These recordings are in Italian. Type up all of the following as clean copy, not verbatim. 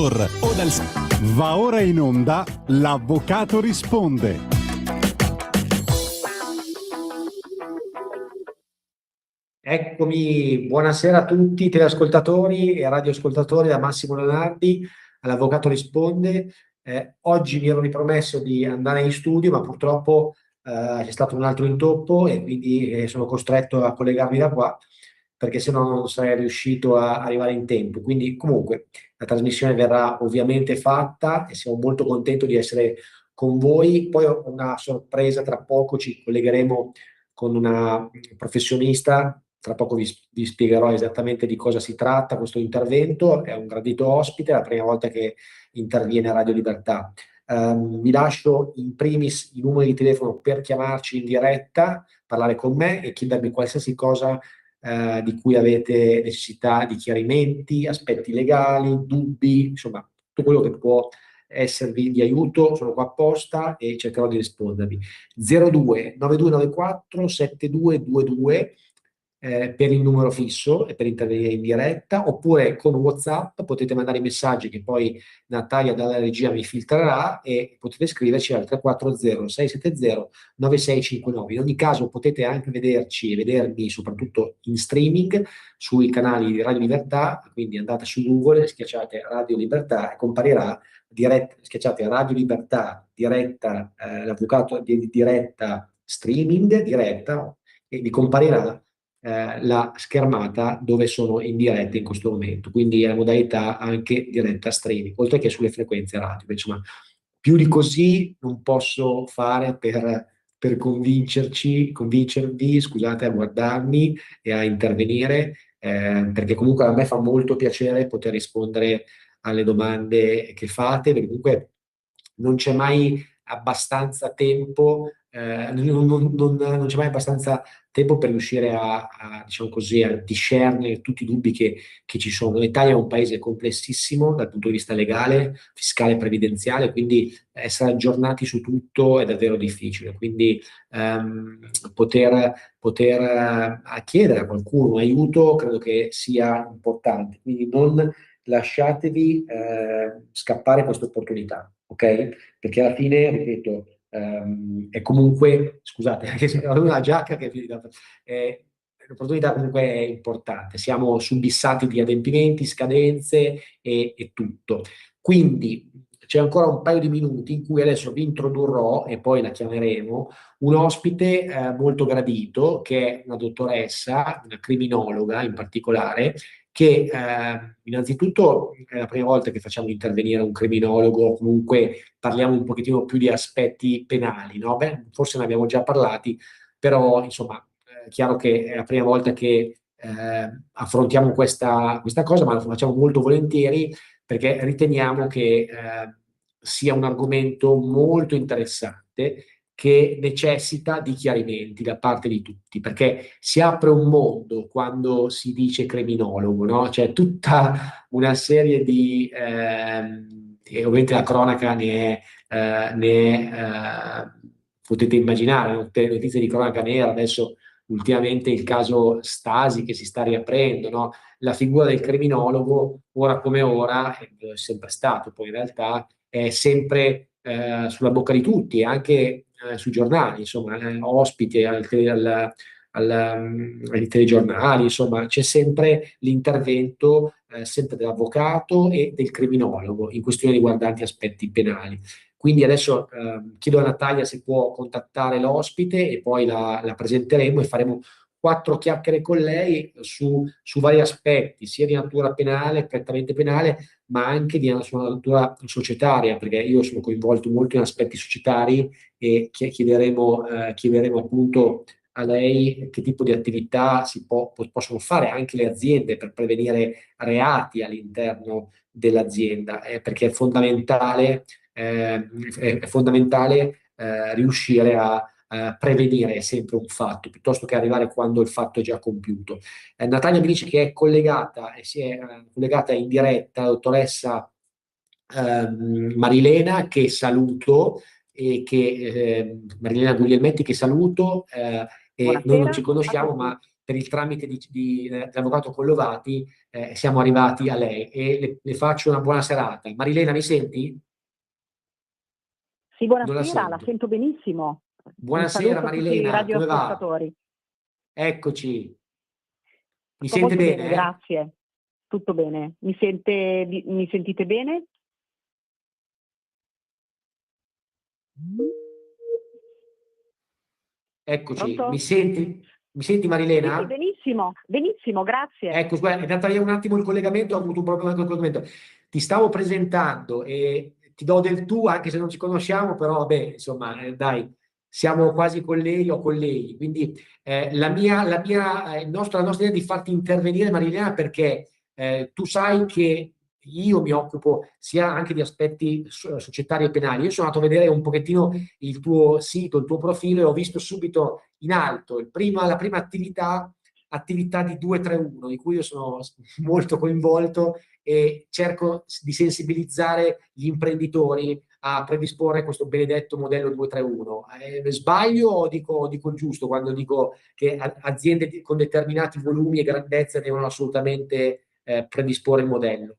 Store o dal... Va ora in onda L'Avvocato risponde. Eccomi, buonasera a tutti teleascoltatori e radioascoltatori da Massimo Leonardi, all'Avvocato risponde. Oggi mi ero ripromesso di andare in studio, ma purtroppo c'è stato un altro intoppo e quindi sono costretto a collegarmi da qua, perché sennò non sarei riuscito a arrivare in tempo. Quindi comunque la trasmissione verrà ovviamente fatta e siamo molto contento di essere con voi. Poi ho una sorpresa, tra poco ci collegheremo con una professionista. Tra poco vi spiegherò esattamente di cosa si tratta questo intervento. È un gradito ospite, è la prima volta che interviene a Radio Libertà. Vi lascio in primis i numeri di telefono per chiamarci in diretta, parlare con me e chiedermi qualsiasi cosa di cui avete necessità di chiarimenti, aspetti legali, dubbi, insomma, tutto quello che può esservi di aiuto. Sono qua apposta e cercherò di rispondervi. 02 9294 7222 per il numero fisso e per intervenire in diretta, oppure con WhatsApp potete mandare i messaggi che poi Natalia dalla regia mi filtrerà, e potete scriverci al 340 670 9659. In ogni caso potete anche vederci e vedermi soprattutto in streaming sui canali di Radio Libertà, quindi andate su Google, schiacciate Radio Libertà e comparirà diretta, schiacciate Radio Libertà diretta, l'avvocato di diretta streaming diretta, e vi comparirà la schermata dove sono in diretta in questo momento, quindi è la modalità anche diretta streaming, oltre che sulle frequenze radio. Insomma, più di così non posso fare per convincervi, scusate, a guardarmi e a intervenire, perché comunque a me fa molto piacere poter rispondere alle domande che fate, perché comunque non c'è mai abbastanza tempo, non c'è mai abbastanza tempo per riuscire diciamo così, a discernere tutti i dubbi che ci sono. L'Italia è un paese complessissimo dal punto di vista legale, fiscale e previdenziale, quindi essere aggiornati su tutto è davvero difficile. Quindi poter chiedere a qualcuno aiuto credo che sia importante. Quindi non lasciatevi scappare questa opportunità, ok? Perché alla fine, ripeto, è comunque, scusate, anche se ho una giacca che l'opportunità comunque è importante. Siamo subissati di adempimenti, scadenze e tutto. Quindi c'è ancora un paio di minuti in cui adesso vi introdurrò, e poi la chiameremo, un ospite molto gradito, che è una dottoressa, una criminologa in particolare, che innanzitutto è la prima volta che facciamo intervenire un criminologo. Comunque parliamo un pochettino più di aspetti penali, no? Beh, forse ne abbiamo già parlati, però insomma è chiaro che è la prima volta che affrontiamo questa cosa, ma lo facciamo molto volentieri perché riteniamo che sia un argomento molto interessante, che necessita di chiarimenti da parte di tutti, perché si apre un mondo quando si dice criminologo, no? C'è tutta una serie di... e ovviamente la cronaca potete immaginare, notizie di cronaca nera, adesso ultimamente il caso Stasi che si sta riaprendo, no? La figura del criminologo, ora come ora, è sempre stato, poi in realtà è sempre sulla bocca di tutti, e anche sui giornali, insomma, ospite ai telegiornali, insomma, c'è sempre l'intervento sempre dell'avvocato e del criminologo in questioni riguardanti aspetti penali. Quindi adesso chiedo a Natalia se può contattare l'ospite e poi la presenteremo e faremo quattro chiacchiere con lei su vari aspetti, sia di natura penale, prettamente penale, ma anche di natura societaria, perché io sono coinvolto molto in aspetti societari, e chiederemo appunto a lei che tipo di attività possono fare anche le aziende per prevenire reati all'interno dell'azienda, perché è fondamentale riuscire a prevenire sempre un fatto piuttosto che arrivare quando il fatto è già compiuto. Natalia mi dice che è collegata e si è collegata in diretta la dottoressa Marilena, che saluto, e che Marilena Guglielmetti, che saluto, e noi non ci conosciamo, ma per il tramite dell'avvocato Collovati, siamo arrivati a lei e le faccio una buona serata. Marilena, mi senti? Sì, Non la buonasera, la sento. sento benissimo. Un Buonasera saluto a tutti i Marilena, come va? radioascoltatori. Eccoci. Mi Sto sente molto bene, bene, eh? grazie. Tutto bene. Mi sentite bene? Eccoci. Mi Pronto? senti? Mi senti Sì, sì, Marilena? benissimo, benissimo, grazie. Ecco, guarda, è andata via un attimo il collegamento, ho avuto un problema col collegamento. Ti stavo presentando e ti do del tu, anche se non ci conosciamo, però vabbè, insomma, dai, siamo quasi colleghi o colleghi. Quindi la nostra idea è di farti intervenire, Marilena, perché tu sai che io mi occupo sia anche di aspetti societari e penali. Io sono andato a vedere un pochettino il tuo sito, il tuo profilo e ho visto subito in alto la prima attività di 231, di cui io sono molto coinvolto e cerco di sensibilizzare gli imprenditori a predisporre questo benedetto modello 231. Sbaglio o dico il giusto quando dico che aziende con determinati volumi e grandezze devono assolutamente predisporre il modello?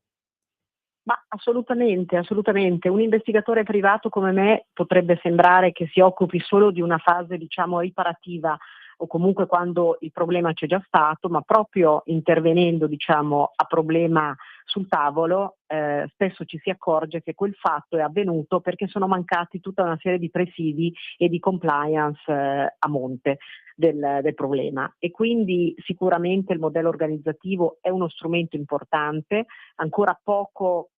Ma assolutamente, assolutamente. Un investigatore privato come me potrebbe sembrare che si occupi solo di una fase, diciamo, riparativa o comunque quando il problema c'è già stato, ma proprio intervenendo, diciamo, a problema sul tavolo, spesso ci si accorge che quel fatto è avvenuto perché sono mancati tutta una serie di presidi e di compliance a monte del problema. E quindi sicuramente il modello organizzativo è uno strumento importante, ancora poco,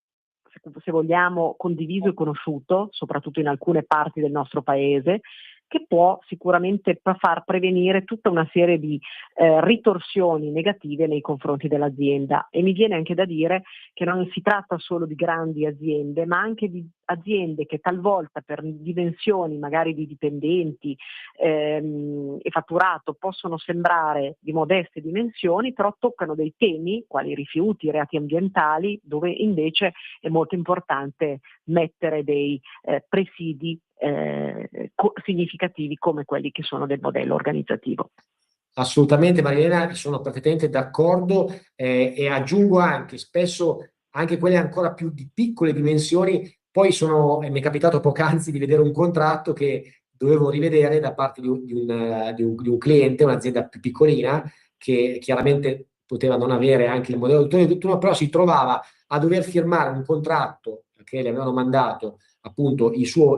se vogliamo, condiviso e conosciuto, soprattutto in alcune parti del nostro paese, che può sicuramente far prevenire tutta una serie di ritorsioni negative nei confronti dell'azienda. E mi viene anche da dire che non si tratta solo di grandi aziende, ma anche di aziende che talvolta per dimensioni magari di dipendenti e fatturato possono sembrare di modeste dimensioni, però toccano dei temi quali rifiuti, reati ambientali, dove invece è molto importante mettere dei presidi significativi come quelli che sono del modello organizzativo. Assolutamente, Marilena, sono perfettamente d'accordo e aggiungo anche, spesso anche quelle ancora più di piccole dimensioni, poi mi è capitato poc'anzi di vedere un contratto che dovevo rivedere da parte di un cliente, un'azienda più piccolina, che chiaramente poteva non avere anche il modello di tutto, però si trovava a dover firmare un contratto che le avevano mandato appunto il suo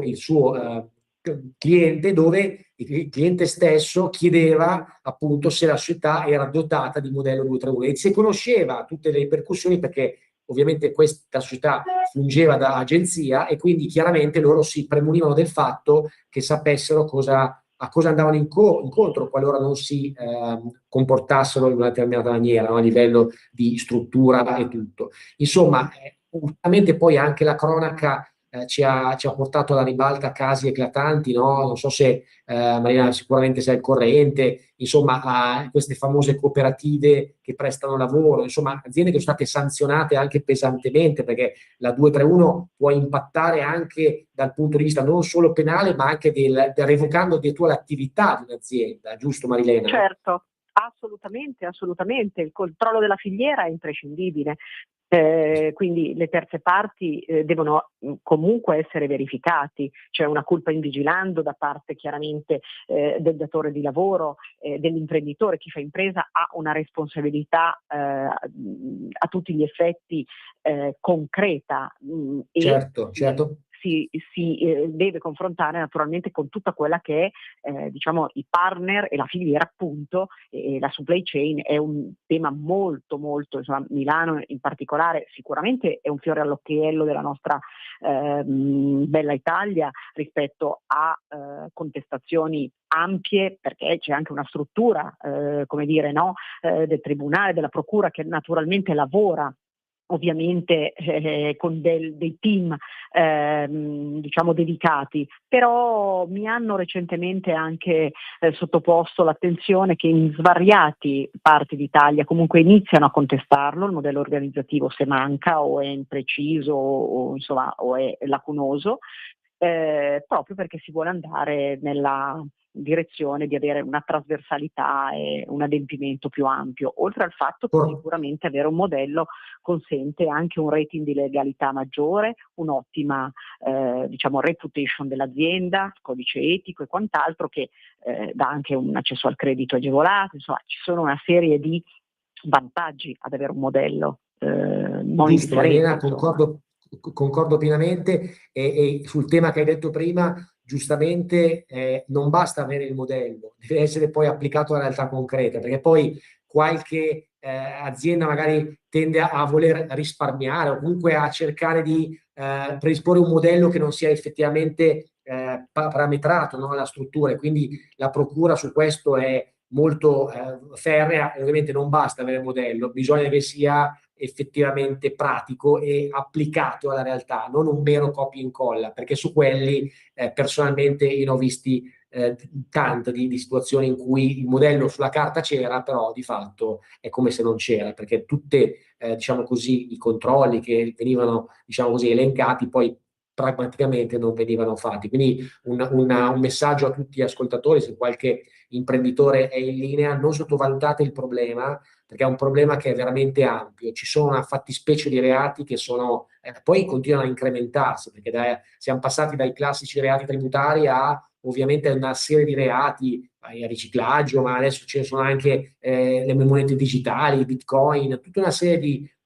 cliente, dove il cliente stesso chiedeva appunto se la società era dotata di modello 231 e se conosceva tutte le ripercussioni, perché ovviamente questa società fungeva da agenzia e quindi chiaramente loro si premunivano del fatto che sapessero a cosa andavano incontro qualora non si comportassero in una determinata maniera, no? A livello di struttura e tutto. Insomma, ultimamente poi anche la cronaca ci ha portato alla ribalta casi eclatanti, no? Non so se Marina sicuramente sei al corrente, insomma, a queste famose cooperative che prestano lavoro, insomma, aziende che sono state sanzionate anche pesantemente, perché la 231 può impattare anche dal punto di vista non solo penale, ma anche del revocando addirittura l'attività di un'azienda, giusto Marilena? Certo, assolutamente, assolutamente. Il controllo della filiera è imprescindibile. Quindi le terze parti devono comunque essere verificati, c'è una culpa in vigilando da parte chiaramente del datore di lavoro, dell'imprenditore, chi fa impresa ha una responsabilità a tutti gli effetti concreta e Certo, certo. si deve confrontare naturalmente con tutta quella che è diciamo i partner e la filiera appunto e la supply chain è un tema molto molto, insomma, Milano in particolare sicuramente è un fiore all'occhiello della nostra bella Italia rispetto a contestazioni ampie, perché c'è anche una struttura come dire, no, del tribunale, della procura che naturalmente lavora ovviamente con dei team diciamo dedicati, però mi hanno recentemente anche sottoposto l'attenzione che in svariati parti d'Italia comunque iniziano a contestarlo, il modello organizzativo se manca o è impreciso o insomma o è lacunoso, proprio perché si vuole andare direzione di avere una trasversalità e un adempimento più ampio, oltre al fatto che sicuramente avere un modello consente anche un rating di legalità maggiore, un'ottima diciamo reputation dell'azienda, codice etico e quant'altro, che dà anche un accesso al credito agevolato. Insomma, ci sono una serie di vantaggi ad avere un modello non Giusto, Marilena, indifferente. concordo pienamente, e sul tema che hai detto prima, giustamente, non basta avere il modello, deve essere poi applicato alla realtà concreta, perché poi qualche azienda magari tende a voler risparmiare o comunque a cercare di predisporre un modello che non sia effettivamente parametrato, no, alla struttura, e quindi la procura su questo è molto ferrea, e ovviamente non basta avere il modello, bisogna che sia effettivamente pratico e applicato alla realtà, non un mero copia e incolla, perché su quelli personalmente io ne ho visti tante di situazioni in cui il modello sulla carta c'era, però di fatto è come se non c'era, perché tutte diciamo così, i controlli che venivano diciamo così elencati poi pragmaticamente non venivano fatti. Quindi un messaggio a tutti gli ascoltatori: se qualche imprenditore è in linea, non sottovalutate il problema, perché è un problema che è veramente ampio. Ci sono una fattispecie di reati che sono poi continuano a incrementarsi, perché siamo passati dai classici reati tributari a ovviamente una serie di reati, il riciclaggio, ma adesso ci sono anche le monete digitali, Bitcoin, tutta una serie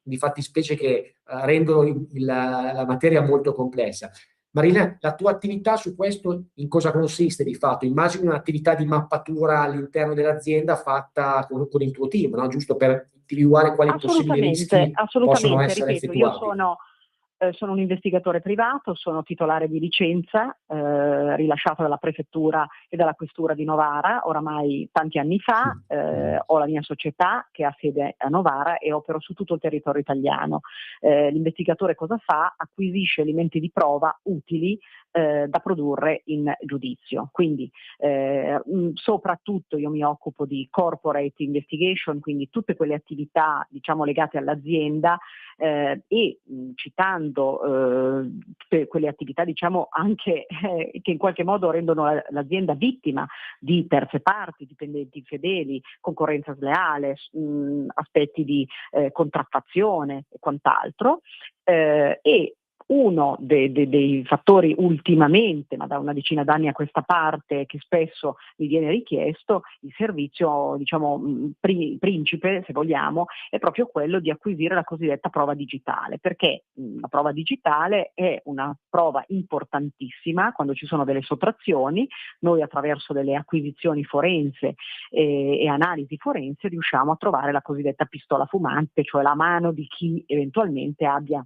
di fattispecie che rendono la materia molto complessa. Marina, la tua attività su questo in cosa consiste di fatto? Immagino un'attività di mappatura all'interno dell'azienda fatta con il tuo team, no? Giusto per individuare quali possibili rischi possono Assolutamente, essere ripeto, io effettuati. sono un investigatore privato, sono titolare di licenza rilasciata dalla prefettura e dalla questura di Novara oramai tanti anni fa. Ho la mia società che ha sede a Novara e opero su tutto il territorio italiano. L'investigatore cosa fa? Acquisisce elementi di prova utili da produrre in giudizio. Quindi soprattutto io mi occupo di corporate investigation, quindi tutte quelle attività diciamo legate all'azienda, e citando tutte quelle attività diciamo anche che in qualche modo rendono l'azienda vittima di terze parti, dipendenti infedeli, concorrenza sleale, aspetti di contraffazione e quant'altro, e uno dei fattori ultimamente, ma da una decina d'anni a questa parte, che spesso mi viene richiesto, il servizio diciamo principe, se vogliamo, è proprio quello di acquisire la cosiddetta prova digitale, perché la prova digitale è una prova importantissima quando ci sono delle sottrazioni. Noi attraverso delle acquisizioni forense e analisi forense riusciamo a trovare la cosiddetta pistola fumante, cioè la mano di chi eventualmente abbia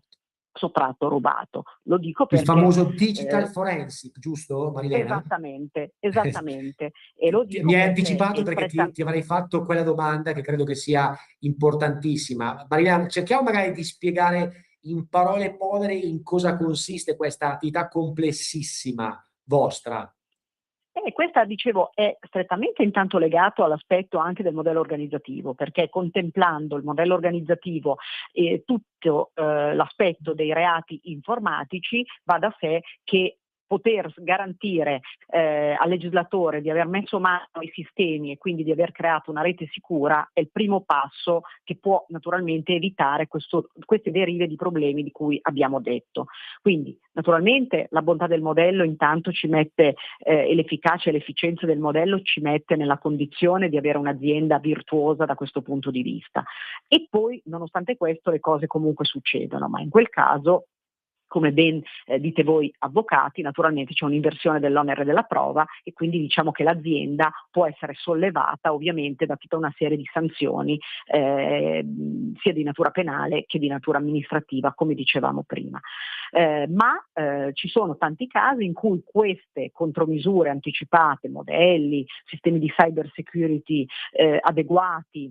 sottratto o rubato. Lo dico Il perché famoso digital forensic, giusto Marilena? esattamente, e lo Mi dico hai perché anticipato è perché ti avrei fatto quella domanda che credo che sia importantissima. Marilena, cerchiamo magari di spiegare in parole povere in cosa consiste questa attività complessissima vostra. questa, dicevo, è strettamente intanto legato all'aspetto anche del modello organizzativo, perché contemplando il modello organizzativo e tutto l'aspetto dei reati informatici, va da sé che poter garantire al legislatore di aver messo mano ai sistemi e quindi di aver creato una rete sicura è il primo passo che può naturalmente evitare queste derive di problemi di cui abbiamo detto. Quindi naturalmente la bontà del modello intanto ci mette e l'efficacia e l'efficienza del modello ci mette nella condizione di avere un'azienda virtuosa da questo punto di vista. E poi, nonostante questo, le cose comunque succedono, ma in quel caso, come ben dite voi avvocati, naturalmente c'è un'inversione dell'onere della prova e quindi diciamo che l'azienda può essere sollevata ovviamente da tutta una serie di sanzioni sia di natura penale che di natura amministrativa, come dicevamo prima. Ma ci sono tanti casi in cui queste contromisure anticipate, modelli, sistemi di cyber security adeguati,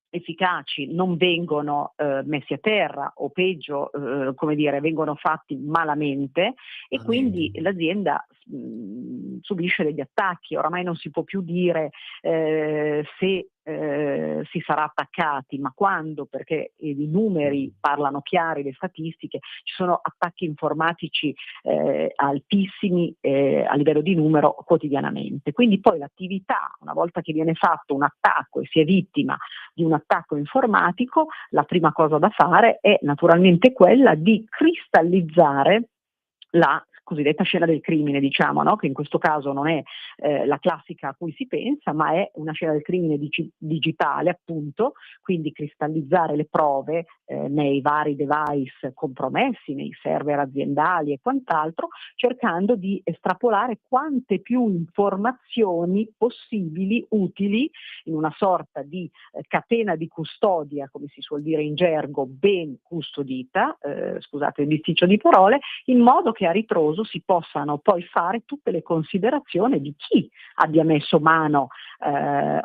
efficaci, non vengono messi a terra o peggio, come dire, vengono fatti malamente e quindi l'azienda subisce degli attacchi. Oramai non si può più dire se si sarà attaccati, ma quando? Perché i numeri parlano chiari, le statistiche, ci sono attacchi informatici altissimi a livello di numero quotidianamente. Quindi poi l'attività, una volta che viene fatto un attacco e si è vittima di un attacco informatico, la prima cosa da fare è naturalmente quella di cristallizzare la cosiddetta scena del crimine, diciamo, no? Che in questo caso non è la classica a cui si pensa, ma è una scena del crimine digitale, appunto, quindi cristallizzare le prove nei vari device compromessi, nei server aziendali e quant'altro, cercando di estrapolare quante più informazioni possibili, utili, in una sorta di catena di custodia, come si suol dire in gergo, ben custodita, scusate il bisticcio di parole, in modo che a ritroso si possano poi fare tutte le considerazioni di chi abbia messo mano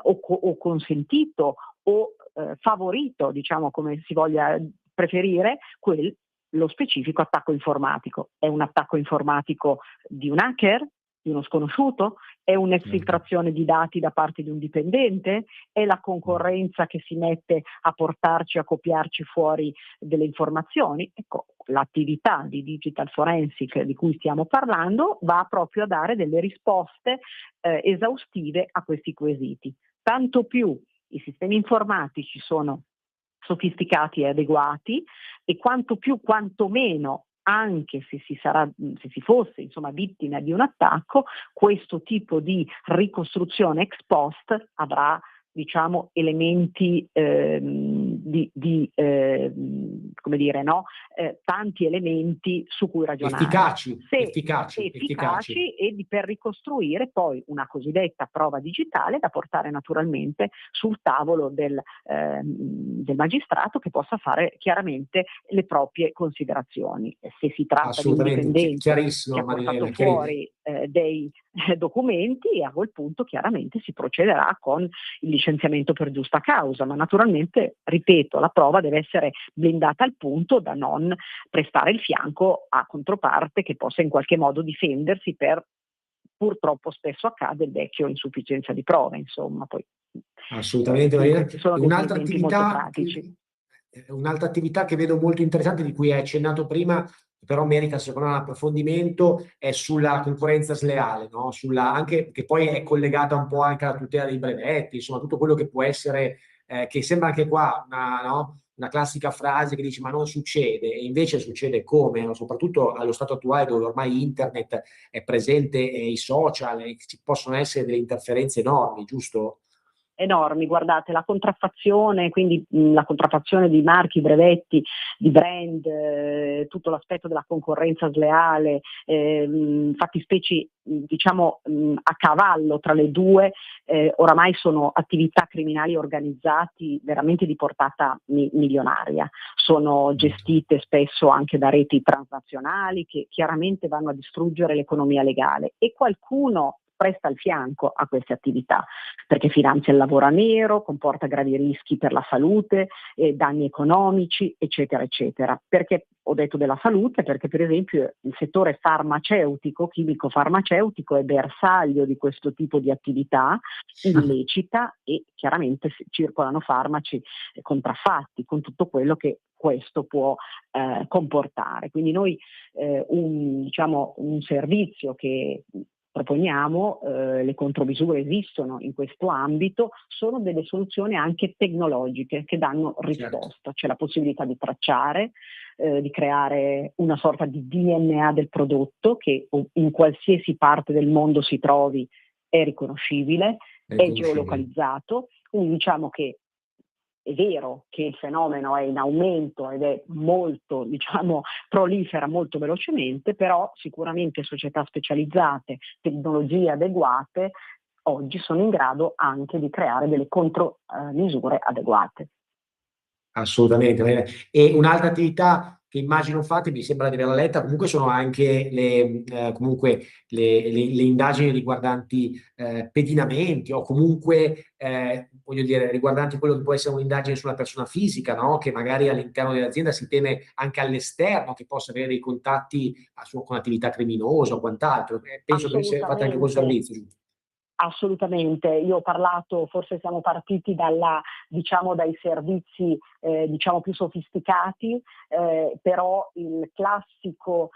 o consentito o favorito, diciamo come si voglia preferire, lo specifico attacco informatico. È un attacco informatico di un hacker, di uno sconosciuto? È un'esfiltrazione di dati da parte di un dipendente? È la concorrenza che si mette a portarci, a copiarci fuori delle informazioni? Ecco, l'attività di digital forensic di cui stiamo parlando va proprio a dare delle risposte esaustive a questi quesiti. Tanto più i sistemi informatici sono sofisticati e adeguati, e quanto più, quanto meno, anche se si fosse insomma vittima di un attacco, questo tipo di ricostruzione ex post avrà, diciamo, elementi come dire, no? Tanti elementi su cui ragionare. Efficaci e per ricostruire poi una cosiddetta prova digitale da portare naturalmente sul tavolo del magistrato, che possa fare chiaramente le proprie considerazioni. Se si tratta di un dipendente che ha portato fuori dei documenti, a quel punto chiaramente si procederà con il licenziamento per giusta causa, ma naturalmente, ripeto, la prova deve essere blindata al punto da non prestare il fianco a controparte che possa in qualche modo difendersi per, purtroppo spesso accade, il vecchio insufficienza di prove, insomma. Poi assolutamente, Marina. sono Un'altra degli molto pratici. Un'altra attività che vedo molto interessante, di cui hai accennato prima, però merita secondo me un approfondimento, è sulla concorrenza sleale, no? Anche che poi è collegata un po' anche alla tutela dei brevetti, insomma tutto quello che può essere, che sembra anche qua una classica frase che dice ma non succede, e invece succede come, no? Soprattutto allo stato attuale, dove ormai internet è presente, e i social, e ci possono essere delle interferenze enormi, giusto? Enormi, guardate, la contraffazione, quindi la contraffazione di marchi, brevetti, di brand, tutto l'aspetto della concorrenza sleale, fattispecie diciamo a cavallo tra le due, oramai sono attività criminali organizzati veramente di portata milionaria, sono gestite spesso anche da reti transnazionali che chiaramente vanno a distruggere l'economia legale, e qualcuno presta il fianco a queste attività perché finanzia il lavoro a nero, comporta gravi rischi per la salute, danni economici, eccetera, eccetera. Perché ho detto della salute? Perché per esempio il settore farmaceutico, chimico-farmaceutico, è bersaglio di questo tipo di attività illecita, e chiaramente circolano farmaci contraffatti, con tutto quello che questo può comportare. Quindi noi un servizio che proponiamo, le contromisure esistono in questo ambito, sono delle soluzioni anche tecnologiche che danno risposta. Certo. C'è la possibilità di tracciare, di creare una sorta di DNA del prodotto che in qualsiasi parte del mondo si trovi è riconoscibile, è geolocalizzato, quindi diciamo che è vero che il fenomeno è in aumento ed è molto, prolifera molto velocemente, però sicuramente società specializzate, tecnologie adeguate, oggi sono in grado anche di creare delle contromisure adeguate. Assolutamente. E un'altra attività che immagino fate, mi sembra di averla letta, comunque sono anche le indagini riguardanti pedinamenti, o comunque voglio dire riguardanti quello che può essere un'indagine sulla persona fisica, no? Che magari all'interno dell'azienda si teme anche all'esterno che possa avere dei contatti con attività criminose o quant'altro. Penso che fate anche quel servizio. Assolutamente, io ho parlato, forse siamo partiti dai servizi più sofisticati, però il classico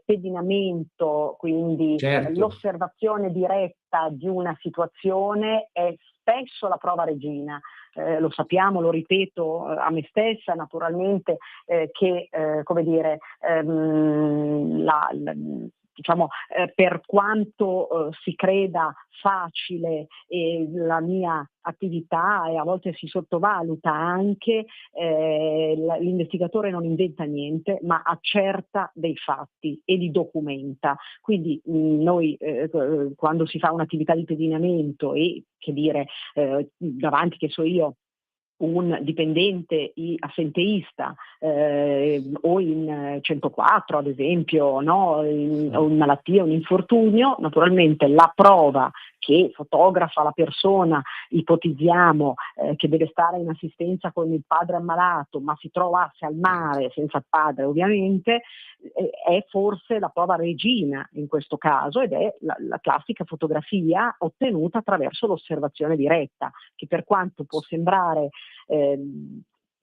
pedinamento, quindi Certo. l'osservazione diretta di una situazione è spesso la prova regina. Lo sappiamo, lo ripeto a me stessa naturalmente, che come dire, per quanto si creda facile la mia attività e a volte si sottovaluta anche, l'investigatore non inventa niente, ma accerta dei fatti e li documenta. Quindi noi quando si fa un'attività di pedinamento e davanti, che so io, un dipendente assenteista o in 104 ad esempio, no? O in malattia, un infortunio, naturalmente la prova che fotografa la persona, ipotizziamo che deve stare in assistenza con il padre ammalato, ma si trovasse al mare senza il padre ovviamente, è forse la prova regina in questo caso, ed è la classica fotografia ottenuta attraverso l'osservazione diretta, che per quanto può sembrare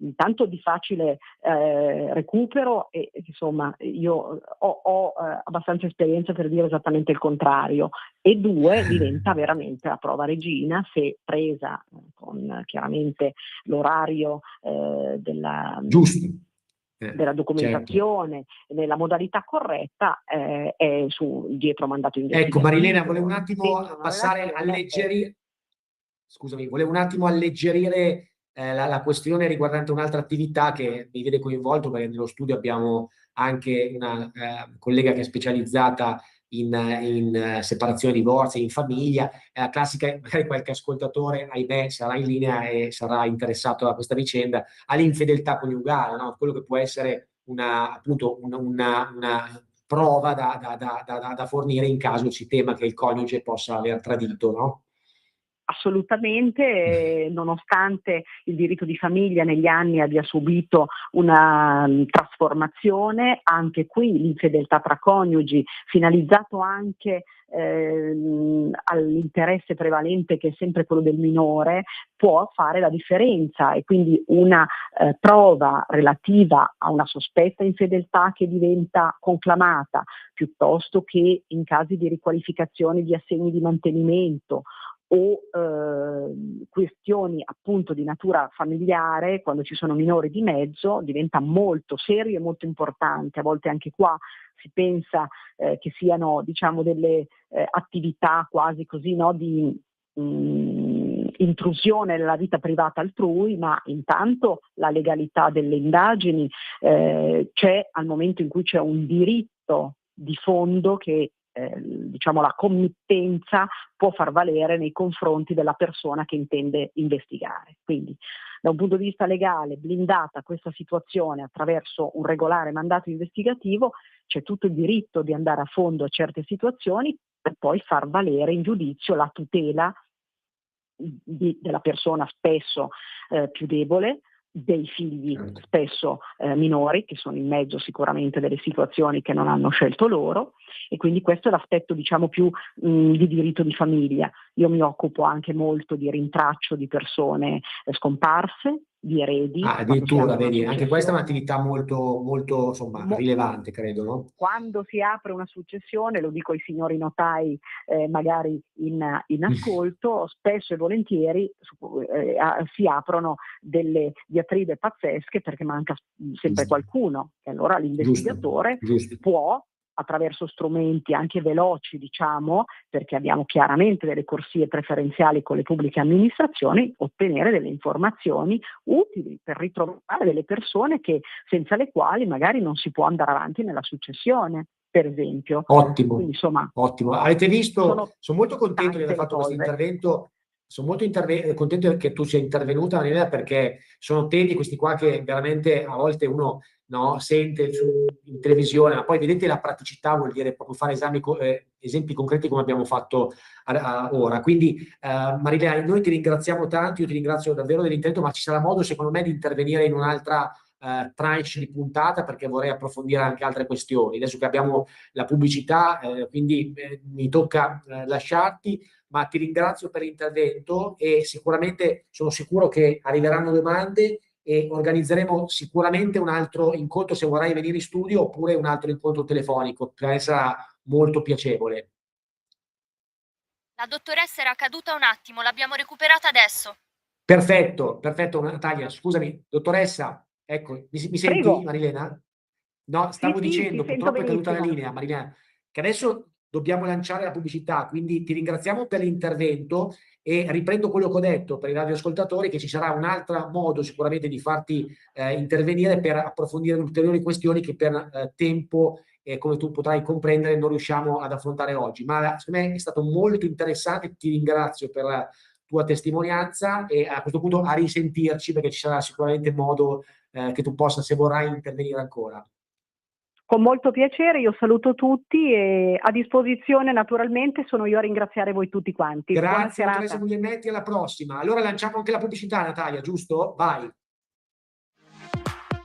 intanto di facile recupero, e insomma io ho abbastanza esperienza per dire esattamente il contrario, e due, diventa veramente la prova regina se presa con chiaramente l'orario Giusto. della documentazione, Certo. nella modalità corretta, è dietro mandato Ecco, investigativo. Marilena, volevo un attimo Segno una passare relazione, alleggerire, scusami, volevo un attimo alleggerire la questione riguardante un'altra attività che mi vede coinvolto, perché nello studio abbiamo anche una collega che è specializzata in separazione, divorzio, in famiglia. La classica, magari qualche ascoltatore, ahimè, sarà in linea e sarà interessato a questa vicenda, all'infedeltà coniugale, no? Quello che può essere appunto una prova da fornire in caso si tema che il coniuge possa aver tradito, no? Assolutamente, nonostante il diritto di famiglia negli anni abbia subito una trasformazione, anche qui l'infedeltà tra coniugi, finalizzato anche all'interesse prevalente, che è sempre quello del minore, può fare la differenza, e quindi una prova relativa a una sospetta infedeltà che diventa conclamata, piuttosto che in casi di riqualificazione di assegni di mantenimento o questioni appunto di natura familiare, quando ci sono minori di mezzo, diventa molto serio e molto importante. A volte anche qua si pensa che siano, diciamo, delle attività quasi così, no, di intrusione nella vita privata altrui, ma intanto la legalità delle indagini c'è al momento in cui c'è un diritto di fondo che la committenza può far valere nei confronti della persona che intende investigare. Quindi da un punto di vista legale, blindata questa situazione attraverso un regolare mandato investigativo, c'è tutto il diritto di andare a fondo a certe situazioni per poi far valere in giudizio la tutela della persona spesso più debole, dei figli spesso minori, che sono in mezzo sicuramente delle situazioni che non hanno scelto loro, e quindi questo è l'aspetto, diciamo, più di diritto di famiglia. Io mi occupo anche molto di rintraccio di persone scomparse, di eredi. Addirittura, vedi, anche questa è un'attività molto, molto insomma, rilevante, credo, no? Quando si apre una successione, lo dico ai signori notai magari in ascolto, spesso e volentieri si aprono delle diatribe pazzesche perché manca sempre qualcuno, e allora l'investigatore può, attraverso strumenti anche veloci, diciamo, perché abbiamo chiaramente delle corsie preferenziali con le pubbliche amministrazioni, ottenere delle informazioni utili per ritrovare delle persone senza le quali magari non si può andare avanti nella successione, per esempio. Ottimo. Quindi, insomma, ottimo. Avete visto, sono molto contento di aver fatto questo intervento. Sono molto contento che tu sia intervenuta, Marilena, perché sono temi questi qua che veramente a volte uno, no, sente in televisione, ma poi vedete la praticità vuol dire proprio fare esempi concreti come abbiamo fatto ora. Quindi Marilena, noi ti ringraziamo tanto, io ti ringrazio davvero dell'intento, ma ci sarà modo secondo me di intervenire in un'altra tranche di puntata, perché vorrei approfondire anche altre questioni. Adesso che abbiamo la pubblicità, quindi mi tocca lasciarti, ma ti ringrazio per l'intervento e sicuramente sono sicuro che arriveranno domande e organizzeremo sicuramente un altro incontro se vorrai venire in studio, oppure un altro incontro telefonico, per me sarà molto piacevole. La dottoressa era caduta un attimo, l'abbiamo recuperata adesso. Perfetto, perfetto Natalia. Scusami, dottoressa, ecco, mi senti, Prego. Marilena? No, Sì, stavo sì, dicendo, ti sento purtroppo è caduta la benissimo. linea, Marilena, che adesso dobbiamo lanciare la pubblicità, quindi ti ringraziamo per l'intervento e riprendo quello che ho detto per i radioascoltatori, che ci sarà un altro modo sicuramente di farti intervenire per approfondire ulteriori questioni che per tempo, come tu potrai comprendere, non riusciamo ad affrontare oggi. Ma secondo me è stato molto interessante, ti ringrazio per la tua testimonianza e a questo punto a risentirci, perché ci sarà sicuramente modo che tu possa, se vorrai, intervenire ancora. Con molto piacere, io saluto tutti e a disposizione naturalmente sono io a ringraziare voi tutti quanti. Buona Grazie, dottoressa serata. Guglielmetti, alla prossima. Allora lanciamo anche la pubblicità, Natalia, giusto? Vai.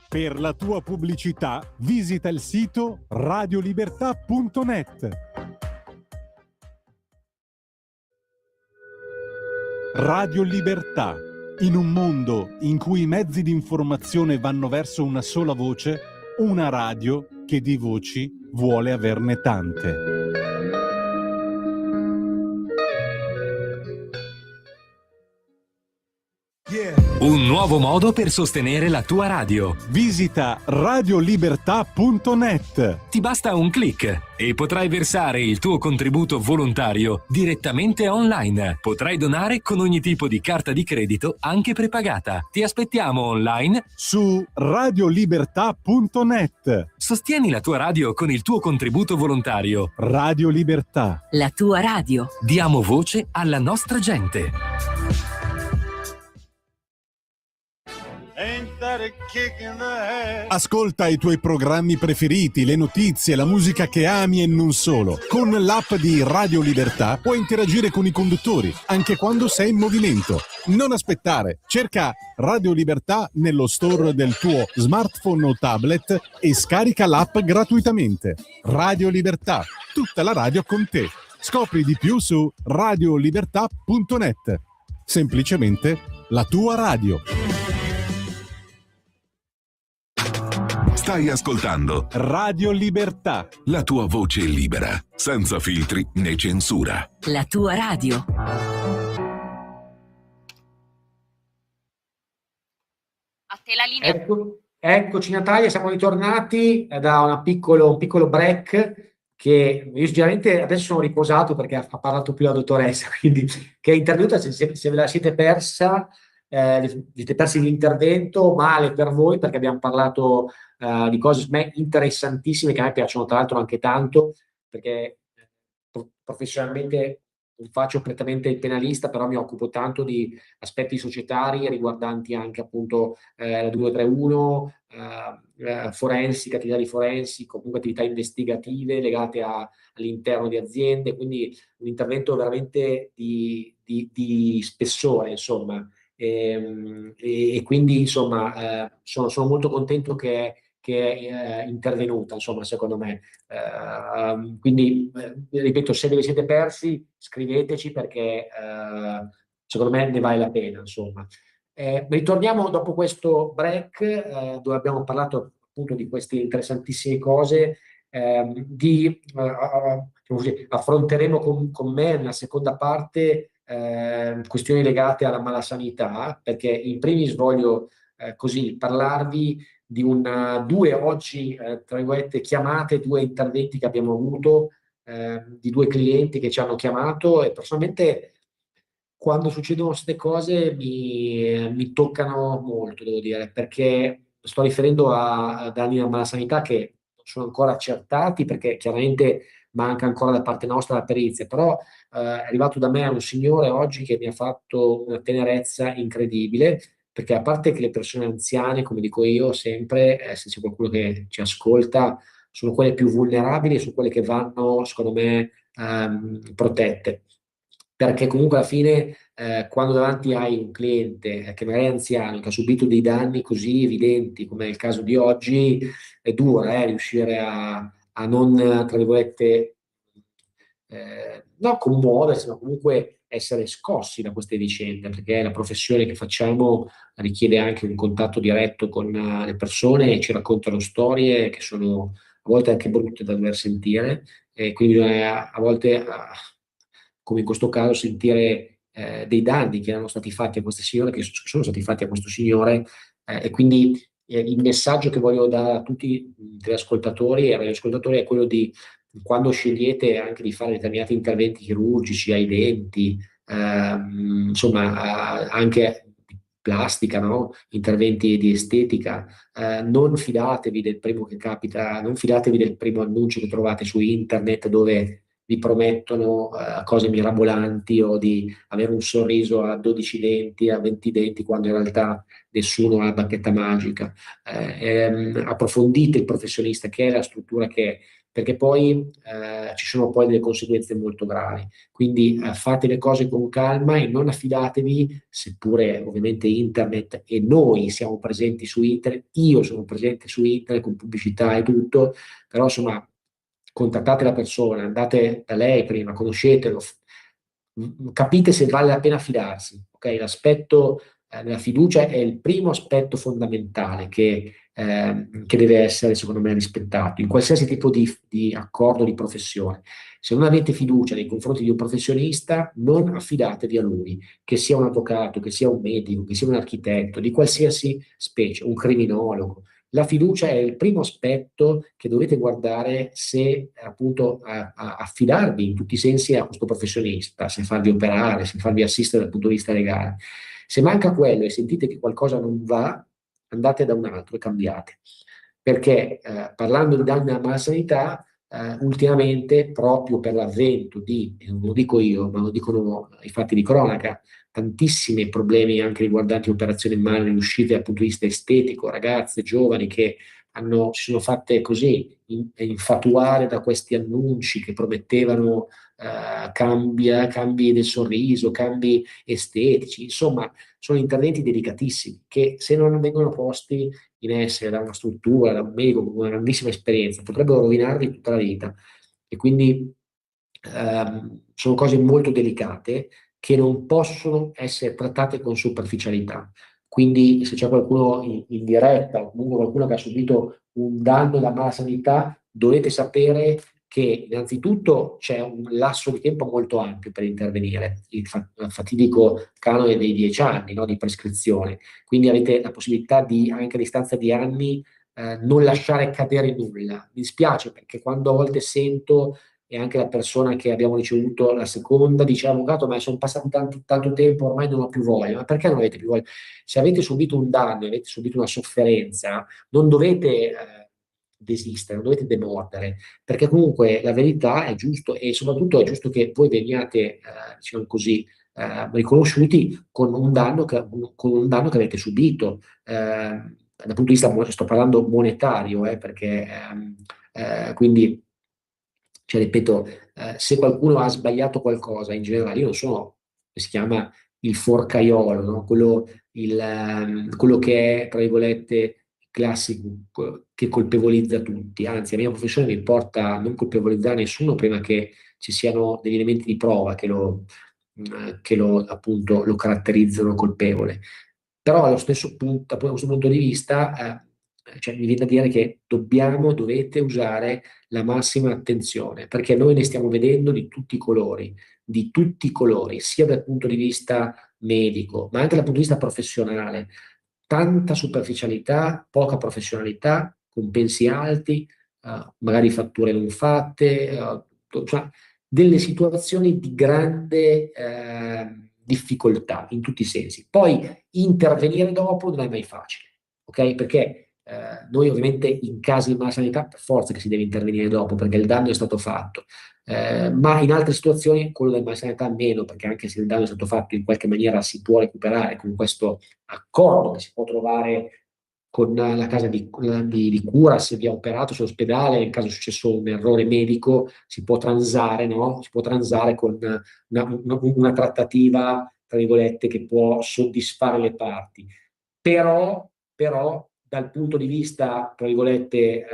Per la tua pubblicità visita il sito radiolibertà.net. Radio Libertà. In un mondo in cui i mezzi di informazione vanno verso una sola voce, una radio che di voci vuole averne tante. Un nuovo modo per sostenere la tua radio. Visita radiolibertà.net. Ti basta un click e potrai versare il tuo contributo volontario direttamente online. Potrai donare con ogni tipo di carta di credito, anche prepagata. Ti aspettiamo online Su radiolibertà.net. Sostieni la tua radio con il tuo contributo volontario. Radio Libertà. La tua radio. Diamo voce alla nostra gente. Ascolta i tuoi programmi preferiti, le notizie, la musica che ami e non solo. Con l'app di Radio Libertà puoi interagire con i conduttori, anche quando sei in movimento. Non aspettare, cerca Radio Libertà nello store del tuo smartphone o tablet e scarica l'app gratuitamente. Radio Libertà, tutta la radio con te. Scopri di più su radiolibertà.net. Semplicemente la tua radio. Stai ascoltando Radio Libertà. la tua voce libera, senza filtri né censura. La tua radio. A te la linea. Eccoci Natalia, siamo ritornati da un piccolo break che io sinceramente adesso sono riposato perché ha parlato più la dottoressa, quindi che è intervenuta, se ve la siete persa, siete persi l'intervento, male per voi perché abbiamo parlato di cose interessantissime che a me piacciono tra l'altro anche tanto, perché professionalmente non faccio prettamente il penalista, però mi occupo tanto di aspetti societari riguardanti anche appunto la 231, forensica, attività di forensi, comunque attività investigative legate all'interno di aziende, quindi un intervento veramente di spessore, insomma. E quindi insomma sono molto contento che è intervenuta, insomma, secondo me. Quindi, ripeto, se ve li siete persi, scriveteci perché secondo me ne vale la pena, insomma. Ritorniamo dopo questo break dove abbiamo parlato appunto di queste interessantissime cose. Diciamo così, affronteremo con me nella seconda parte questioni legate alla malasanità, perché in primis voglio così parlarvi di due oggi, tra virgolette, chiamate, due interventi che abbiamo avuto, di due clienti che ci hanno chiamato e personalmente quando succedono queste cose mi toccano molto, devo dire, perché sto riferendo a danni alla malasanità che non sono ancora accertati perché chiaramente manca ancora da parte nostra la perizia, però è arrivato da me un signore oggi che mi ha fatto una tenerezza incredibile, perché a parte che le persone anziane, come dico io sempre, se c'è qualcuno che ci ascolta, sono quelle più vulnerabili e sono quelle che vanno, secondo me, protette. perché comunque alla fine quando davanti hai un cliente che magari è anziano, che ha subito dei danni così evidenti come è il caso di oggi, è dura riuscire a non, tra virgolette, non commuoversi, ma comunque essere scossi da queste vicende, perché la professione che facciamo richiede anche un contatto diretto con le persone e ci raccontano storie che sono a volte anche brutte da dover sentire, e quindi bisogna a volte, come in questo caso, sentire dei danni che erano stati fatti a queste signore, che sono stati fatti a questo signore, e quindi il messaggio che voglio dare a tutti i teleascoltatori e radioascoltatori è quello di quando scegliete anche di fare determinati interventi chirurgici ai denti, insomma, anche plastica, no? Interventi di estetica, non fidatevi del primo che capita, non fidatevi del primo annuncio che trovate su internet dove vi promettono cose mirabolanti o di avere un sorriso a 12 denti, a 20 denti, quando in realtà nessuno ha la bacchetta magica. Approfondite il professionista, che è la struttura che è, perché poi ci sono poi delle conseguenze molto gravi. Quindi fate le cose con calma e non affidatevi, seppure ovviamente internet e noi siamo presenti su internet, io sono presente su internet con pubblicità e tutto, però insomma contattate la persona, andate da lei prima, conoscetelo, capite se vale la pena fidarsi. Ok? L'aspetto della fiducia è il primo aspetto fondamentale che deve essere, secondo me, rispettato in qualsiasi tipo di accordo di professione. Se non avete fiducia nei confronti di un professionista, non affidatevi a lui, che sia un avvocato, che sia un medico, che sia un architetto, di qualsiasi specie, un criminologo. La fiducia è il primo aspetto che dovete guardare se appunto affidarvi in tutti i sensi a questo professionista, se farvi operare, se farvi assistere dal punto di vista legale. Se manca quello e sentite che qualcosa non va, andate da un altro e cambiate. Perché parlando di danni alla malasanità, ultimamente, proprio per l'avvento non lo dico io, ma lo dicono i fatti di cronaca, tantissimi problemi anche riguardanti operazioni mal riuscite dal punto di vista estetico, ragazze giovani che si sono fatte così infatuare da questi annunci che promettevano cambi del sorriso, cambi estetici, insomma, sono interventi delicatissimi che, se non vengono posti in essere da una struttura, da un medico con una grandissima esperienza, potrebbero rovinarvi tutta la vita. E quindi sono cose molto delicate che non possono essere trattate con superficialità. Quindi se c'è qualcuno in diretta o comunque qualcuno che ha subito un danno da mala sanità, dovete sapere che innanzitutto c'è un lasso di tempo molto ampio per intervenire, il fatidico canone dei 10 anni, no, di prescrizione. Quindi avete la possibilità di, anche a distanza di anni, non lasciare cadere nulla. Mi dispiace perché quando a volte sento, e anche la persona che abbiamo ricevuto la seconda dice: avvocato, ma sono passati tanto tempo, ormai non ho più voglia. Ma perché non avete più voglia? Se avete subito un danno, avete subito una sofferenza, non dovete desistere, non dovete demordere, perché comunque la verità è giusto, e soprattutto è giusto che voi veniate, diciamo così, riconosciuti con un danno che avete subito. Dal punto di vista, sto parlando monetario, perché quindi, cioè, ripeto, se qualcuno ha sbagliato qualcosa in generale, io non sono, si chiama il forcaiolo, no? Quello che è, tra virgolette, classico, che colpevolizza tutti. Anzi, la mia professione mi porta a non colpevolizzare nessuno prima che ci siano degli elementi di prova che appunto lo caratterizzano colpevole. Però allo stesso punto, da questo punto di vista, cioè, mi viene da dire che dovete usare la massima attenzione, perché noi ne stiamo vedendo di tutti i colori, sia dal punto di vista medico, ma anche dal punto di vista professionale. Tanta superficialità, poca professionalità, compensi alti, magari fatture non fatte, cioè delle situazioni di grande difficoltà in tutti i sensi. Poi intervenire dopo non è mai facile, ok? Perché noi ovviamente in casi di malasanità per forza che si deve intervenire dopo perché il danno è stato fatto, ma in altre situazioni quello del malasanità meno, perché anche se il danno è stato fatto in qualche maniera si può recuperare con questo accordo che si può trovare con la casa di cura, se vi ha operato sull'ospedale, in caso è successo un errore medico, si può transare, no? Si può transare con una trattativa, tra virgolette, che può soddisfare le parti. Però dal punto di vista, tra virgolette,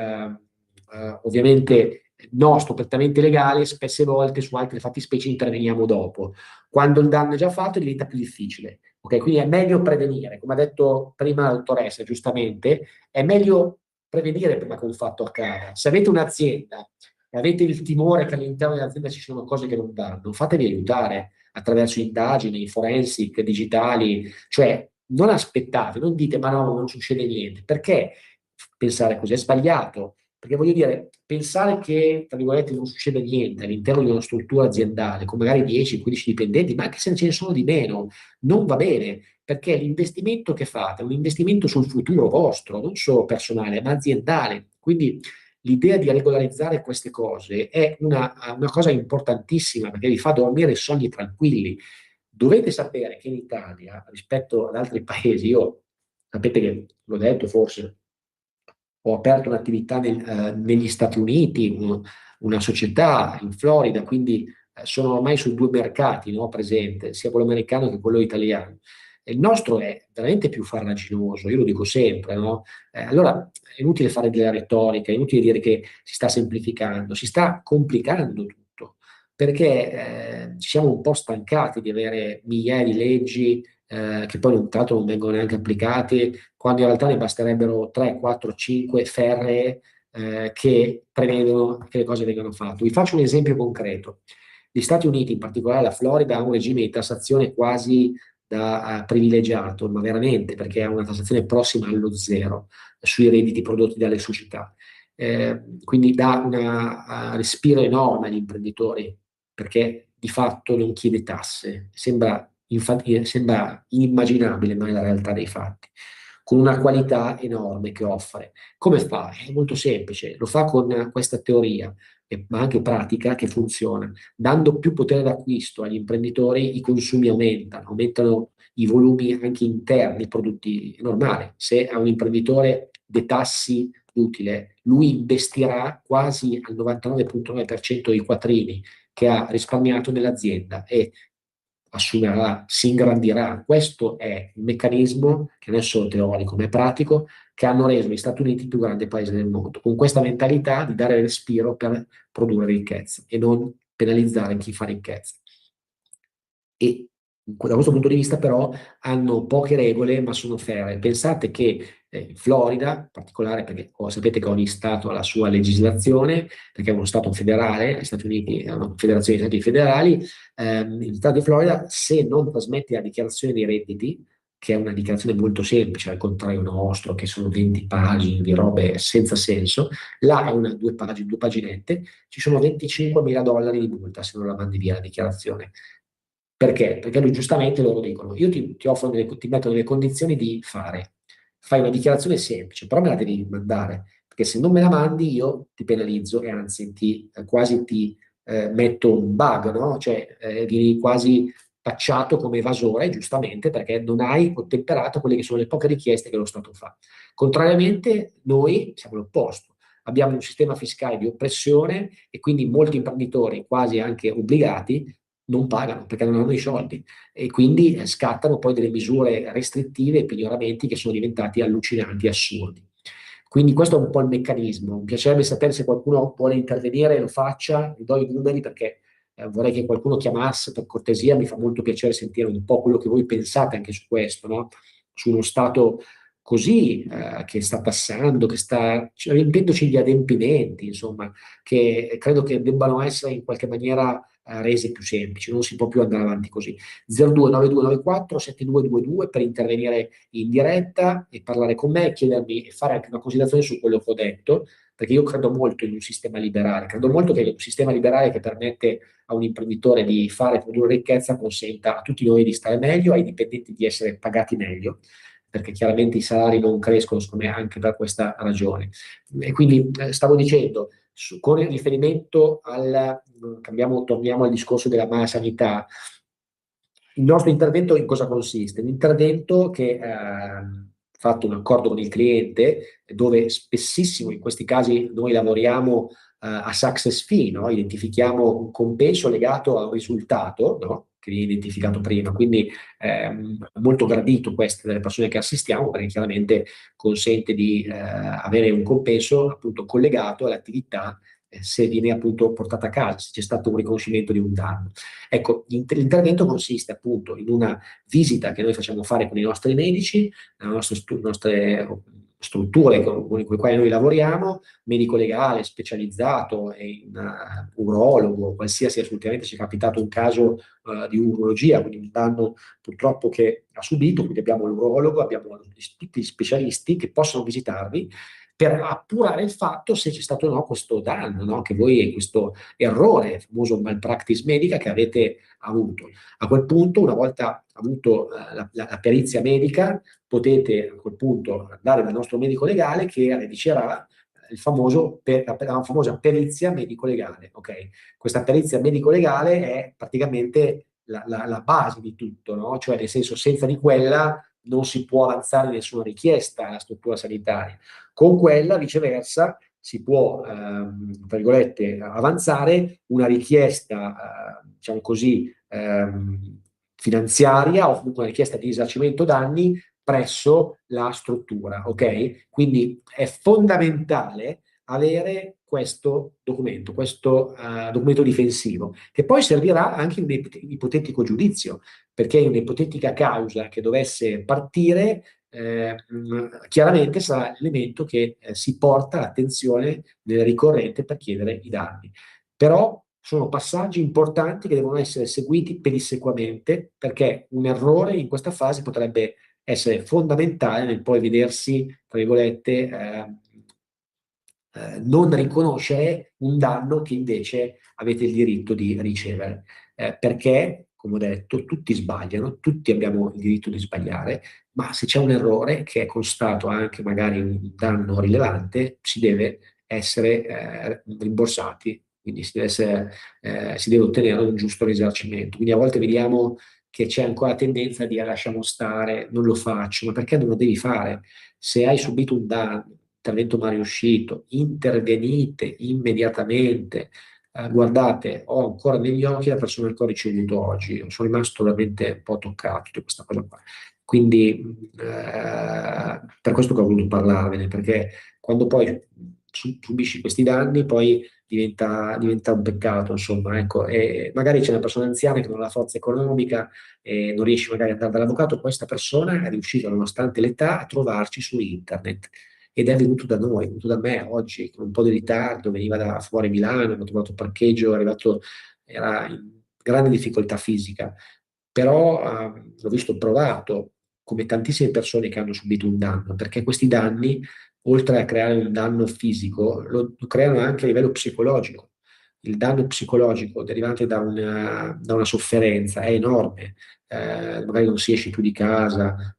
ovviamente nostro, prettamente legale, spesse volte su altre fattispecie interveniamo dopo. Quando il danno è già fatto diventa più difficile. Ok, quindi è meglio prevenire, come ha detto prima la dottoressa, giustamente, è meglio prevenire prima che un fatto accada. Se avete un'azienda e avete il timore che all'interno dell'azienda ci siano cose che non vanno, fatevi aiutare attraverso indagini forensic, digitali, cioè non aspettate, non dite ma no, non succede niente, perché pensare così è sbagliato, perché voglio dire, pensare che, tra virgolette, non succede niente all'interno di una struttura aziendale con magari 10-15 dipendenti, ma anche se ce ne sono di meno, non va bene, perché l'investimento che fate è un investimento sul futuro vostro, non solo personale, ma aziendale. Quindi l'idea di regolarizzare queste cose è una cosa importantissima perché vi fa dormire sonni tranquilli. Dovete sapere che in Italia, rispetto ad altri paesi, io sapete che l'ho detto forse, ho aperto un'attività negli Stati Uniti, una società in Florida, quindi sono ormai su due mercati, no, presente, sia quello americano che quello italiano. E il nostro è veramente più farraginoso, io lo dico sempre, no? Allora è inutile fare della retorica, è inutile dire che si sta semplificando, si sta complicando tutto, perché ci siamo un po' stancati di avere migliaia di leggi che poi tra l'altro non vengono neanche applicate, quando in realtà ne basterebbero 3, 4, 5 ferree che prevedono che le cose vengano fatte. Vi faccio un esempio concreto. Gli Stati Uniti, in particolare la Florida, ha un regime di tassazione quasi da privilegiato, ma veramente, perché ha una tassazione prossima allo zero sui redditi prodotti dalle società. Quindi dà un respiro enorme agli imprenditori, perché di fatto non chiede tasse. Sembra inimmaginabile, ma è la realtà dei fatti, con una qualità enorme che offre. Come fa? È molto semplice, lo fa con questa teoria, ma anche pratica, che funziona. Dando più potere d'acquisto agli imprenditori, i consumi aumentano i volumi anche interni produttivi. È normale, se a un imprenditore detassi l'utile, lui investirà quasi al 99,9% dei quattrini che ha risparmiato nell'azienda e assumerà, si ingrandirà. Questo è il meccanismo che non è solo teorico, ma è pratico, che hanno reso gli Stati Uniti il più grande paese del mondo, con questa mentalità di dare respiro per produrre ricchezza e non penalizzare chi fa ricchezza. E da questo punto di vista però hanno poche regole ma sono fair. Pensate che in Florida, in particolare perché sapete che ogni Stato ha la sua legislazione, perché è uno Stato federale, gli Stati Uniti è una federazione di Stati federali, il Stato di Florida se non trasmette la dichiarazione dei redditi, che è una dichiarazione molto semplice, al contrario nostro, che sono 20 pagine di robe senza senso, là è due pagine, due paginette, ci sono $25.000 di multa se non la mandi via la dichiarazione. Perché? Perché lui giustamente loro dicono, io ti offro ti metto nelle condizioni di fai una dichiarazione semplice, però me la devi mandare, perché se non me la mandi io ti penalizzo e anzi quasi ti metto un bug, no? Cioè vieni quasi tacciato come evasore, giustamente, perché non hai ottemperato quelle che sono le poche richieste che lo Stato fa. Contrariamente, noi siamo l'opposto. Abbiamo un sistema fiscale di oppressione e quindi molti imprenditori, quasi anche obbligati, non pagano perché non hanno i soldi e quindi scattano poi delle misure restrittive e pignoramenti che sono diventati allucinanti e assurdi. Quindi questo è un po' il meccanismo. Mi piacerebbe sapere se qualcuno vuole intervenire, lo faccia, vi do i numeri perché vorrei che qualcuno chiamasse per cortesia, mi fa molto piacere sentire un po' quello che voi pensate anche su questo, no? Su uno Stato così che sta passando, che sta riempiendoci di adempimenti, insomma, che credo che debbano essere in qualche maniera rese più semplici, non si può più andare avanti così. 029294 7222 per intervenire in diretta e parlare con me, chiedermi e fare anche una considerazione su quello che ho detto, perché io credo molto in un sistema liberale, credo molto che un sistema liberale che permette a un imprenditore di fare e produrre ricchezza consenta a tutti noi di stare meglio, ai dipendenti di essere pagati meglio, perché chiaramente i salari non crescono, secondo me, anche per questa ragione. E quindi stavo dicendo, con riferimento torniamo al discorso della malasanità, il nostro intervento in cosa consiste? Un intervento che fatto un accordo con il cliente, dove spessissimo in questi casi noi lavoriamo a success fee, no? Identifichiamo un compenso legato a un risultato, no? Che viene identificato prima, quindi molto gradito questo delle persone che assistiamo, perché chiaramente consente di avere un compenso appunto collegato all'attività se viene appunto portata a casa, se c'è stato un riconoscimento di un danno. Ecco, l'intervento consiste appunto in una visita che noi facciamo fare con i nostri medici, le nostre strutture con le quali noi lavoriamo, medico legale specializzato in urologo, qualsiasi, assolutamente ci è capitato un caso di urologia, quindi un danno purtroppo che ha subito, quindi abbiamo l'urologo, abbiamo tutti gli specialisti che possono visitarvi per appurare il fatto se c'è stato o no questo danno, no? Che voi, questo errore, il famoso malpractice medica che avete avuto. A quel punto, una volta avuto la perizia medica, potete a quel punto andare dal nostro medico legale che redigerà la famosa perizia medico-legale. Okay? Questa perizia medico-legale è praticamente la base di tutto, no? Cioè nel senso, senza di quella non si può avanzare nessuna richiesta alla struttura sanitaria. Con quella, viceversa, si può, tra virgolette, avanzare una richiesta, diciamo così, finanziaria o comunque una richiesta di risarcimento danni presso la struttura, ok? Quindi è fondamentale avere questo documento difensivo, che poi servirà anche in un ipotetico giudizio, perché in un'ipotetica causa che dovesse partire, chiaramente sarà l'elemento che si porta l'attenzione del ricorrente per chiedere i danni. Però sono passaggi importanti che devono essere seguiti pedissequamente, perché un errore in questa fase potrebbe essere fondamentale nel poi vedersi, tra virgolette, non riconoscere un danno che invece avete il diritto di ricevere, perché, come ho detto, tutti sbagliano, tutti abbiamo il diritto di sbagliare, ma se c'è un errore che è costato anche magari un danno rilevante, si deve essere rimborsati, quindi si deve ottenere un giusto risarcimento. Quindi a volte vediamo che c'è ancora tendenza a dire lasciamo stare, non lo faccio, ma perché non lo devi fare? Se hai subito un danno, intervento mai riuscito, intervenite immediatamente. Guardate, ho ancora negli occhi la persona che ho ricevuto oggi, sono rimasto veramente un po' toccato di questa cosa qua. Quindi per questo che ho voluto parlarvene, perché quando poi subisci questi danni, poi diventa un peccato, insomma, ecco, e magari c'è una persona anziana che non ha la forza economica e non riesce magari ad andare dall'avvocato, questa persona è riuscita, nonostante l'età, a trovarci su internet. Ed è venuto da noi, è venuto da me oggi, con un po' di ritardo, veniva da fuori Milano, hanno trovato parcheggio, è arrivato, era in grande difficoltà fisica, però l'ho visto provato, come tantissime persone che hanno subito un danno, perché questi danni, oltre a creare un danno fisico, lo creano anche a livello psicologico. Il danno psicologico derivante da una sofferenza è enorme, magari non si esce più di casa,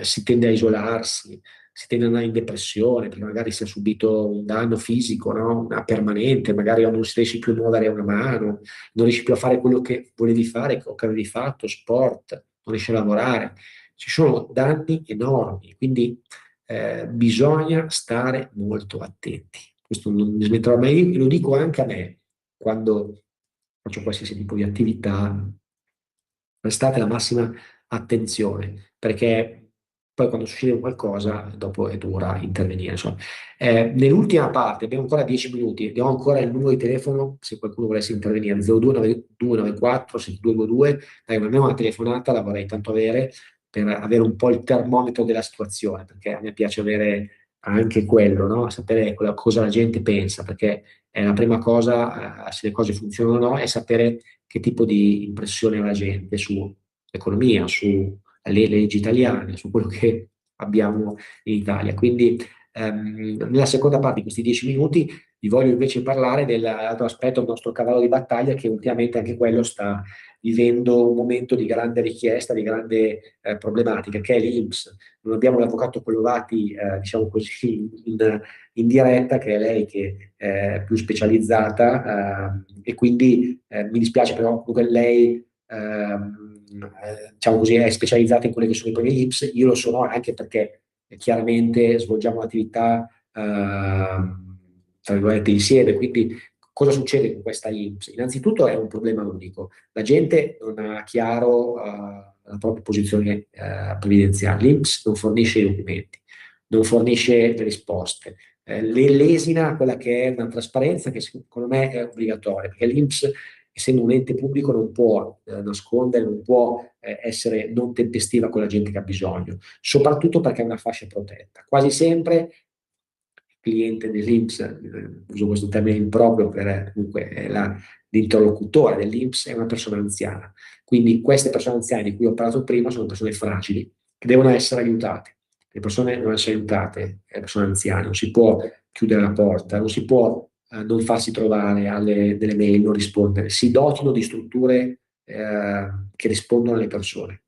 si tende a isolarsi, si tende ad andare in depressione perché magari si è subito un danno fisico, no? Una permanente, magari non si riesce più a muovere una mano, non riesci più a fare quello che volevi fare o che avevi fatto, sport, non riesci a lavorare. Ci sono danni enormi, quindi bisogna stare molto attenti. Questo non mi smetterò mai, lo dico anche a me, quando faccio qualsiasi tipo di attività, prestate la massima attenzione, perché poi quando succede qualcosa, dopo è dura intervenire. Insomma. Nell'ultima parte, abbiamo ancora 10 minuti, diamo ancora il numero di telefono se qualcuno volesse intervenire, 029294 6222, dai, almeno una telefonata la vorrei tanto avere per avere un po' il termometro della situazione, perché a me piace avere anche quello, no? Sapere cosa la gente pensa, perché è la prima cosa, se le cose funzionano o no, è sapere che tipo di impressione ha la gente sull'economia, sulle leggi italiane, su quello che abbiamo in Italia. Quindi nella seconda parte di questi 10 minuti vi voglio invece parlare dell'altro aspetto, il nostro cavallo di battaglia, che ultimamente anche quello sta vivendo un momento di grande richiesta, di grande problematica, che è l'INPS. Non abbiamo l'avvocato Collovati, diciamo così, in diretta, che è lei che è più specializzata, e quindi mi dispiace, però comunque lei diciamo così, è specializzata in quelli che sono i problemi LIMS. Io lo sono anche perché chiaramente svolgiamo un'attività tra virgolette insieme, quindi cosa succede con questa INPS? Innanzitutto è un problema unico, la gente non ha chiaro la propria posizione previdenziale, l'INPS non fornisce i documenti, non fornisce le risposte, lesina quella che è una trasparenza che secondo me è obbligatoria, perché l'INPS, essendo un ente pubblico, non può nascondere, non può essere non tempestiva con la gente che ha bisogno, soprattutto perché è una fascia protetta. Quasi sempre il cliente dell'INPS, uso questo termine improprio per comunque l'interlocutore dell'INPS, è una persona anziana. Quindi queste persone anziane di cui ho parlato prima sono persone fragili che devono essere aiutate. Le persone devono essere aiutate, le persone anziane, non si può chiudere la porta, non si può non farsi trovare alle delle mail, non rispondere, si dotino di strutture che rispondono alle persone.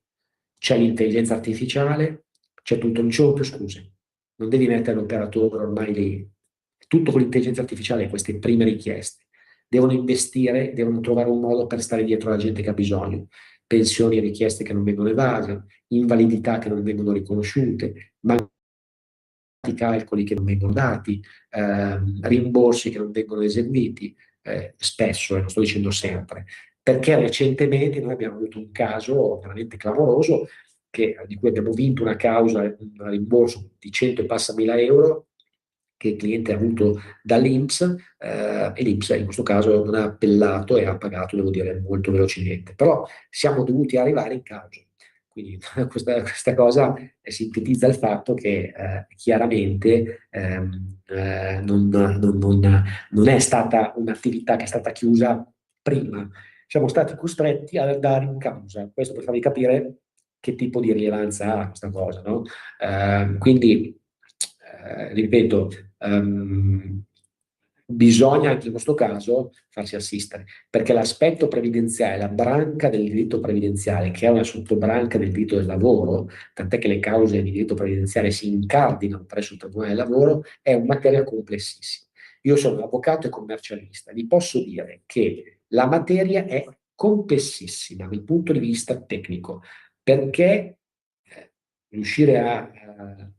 C'è l'intelligenza artificiale, c'è tutto, non ci sono più scuse, non devi mettere l'operatore ormai lì, tutto con l'intelligenza artificiale, queste prime richieste. Devono investire, devono trovare un modo per stare dietro alla gente che ha bisogno, pensioni e richieste che non vengono evase, invalidità che non vengono riconosciute, calcoli che non vengono dati, rimborsi che non vengono eseguiti, spesso, non sto dicendo sempre, perché recentemente noi abbiamo avuto un caso veramente clamoroso di cui abbiamo vinto una causa, un rimborso di 100 e passa mila euro che il cliente ha avuto dall'INPS, e l'INPS in questo caso non ha appellato e ha pagato, devo dire, molto velocemente, però siamo dovuti arrivare in causa. Quindi questa cosa sintetizza il fatto che chiaramente non è stata un'attività che è stata chiusa prima. Siamo stati costretti ad andare in causa. Questo per farvi capire che tipo di rilevanza ha questa cosa, no? Quindi, ripeto, bisogna anche in questo caso farsi assistere, perché l'aspetto previdenziale, la branca del diritto previdenziale, che è una sottobranca del diritto del lavoro, tant'è che le cause di diritto previdenziale si incardinano presso il Tribunale del Lavoro, è una materia complessissima. Io sono avvocato e commercialista, vi posso dire che la materia è complessissima dal punto di vista tecnico, perché riuscire a